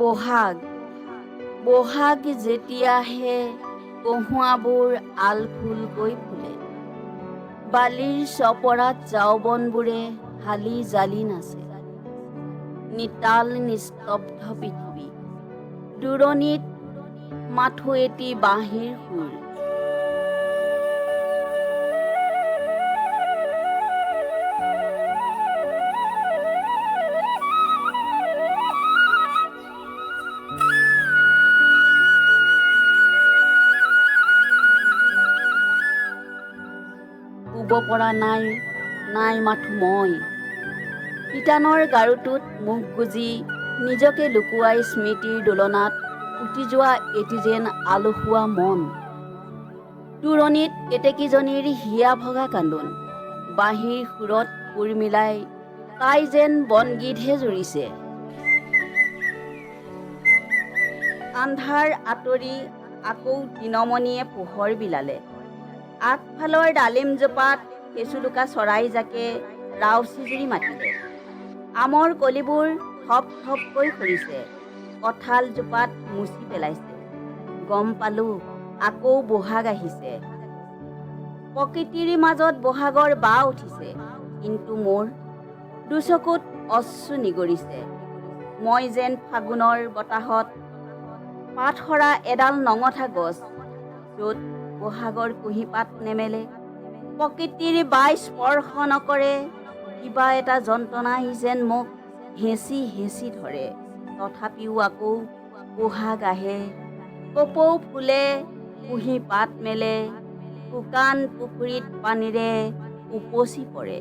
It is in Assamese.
বহাগ বহাগ যেতিয়াহে কহুৱাবোৰ আল ফুলকৈ ফুলে, বালিৰ চপৰাত ঝাওবনবোৰে হালি জালি নাচে। নিতাল নিস্তব্ধ পৃথিৱী, দূৰণিত মাথো এটি বাঁহীৰ সুৰ। শুব পৰা নাই মাথো মই, পিতানৰ গাৰুটোত মুখ গুজি নিজকে লুকুৱাই স্মৃতিৰ দোলনাত উটি যোৱা এটি যেন আলসুৱা মন। দূৰণিত কেতেকীজনীৰ হিয়া ভগা কান্দোন, বাঁহীৰ সুৰত সুৰ মিলাই তাই যেন বনগীতহে জুৰিছে। আন্ধাৰ আঁতৰি আকৌ দিনমণিয়ে পোহৰ বিলালে। আগফালৰ ডালিমজোপাত কেঁচুলোকা চৰাইজাকে ৰাওচিজুৰি মাতিলে। আমৰ কলিবোৰ থপ থপকৈ সৰিছে, কঁঠালজোপাত মুচি পেলাইছে। গম পালো আকৌ বহাগ আহিছে। প্ৰকৃতিৰ মাজত বহাগৰ বাহ উঠিছে, কিন্তু মোৰ দুচকুত অশ্ৰু নিগৰিছে। মই যেন ফাগুনৰ বতাহত পাত সৰা এডাল নঙঠা গছ, য'ত বহাগৰ কুঁহিপাত নেমেলে, প্ৰকৃতিৰ বাই স্পৰ্শ নকৰে। কিবা এটা যন্ত্ৰণাই যেন মোক হেঁচি হেঁচি ধৰে। তথাপিও আকৌ বহাগ আহে, কপৌ ফুলে, কুঁহিপাত মেলে, শুকান পুখুৰীত পানীৰে উপচি পৰে।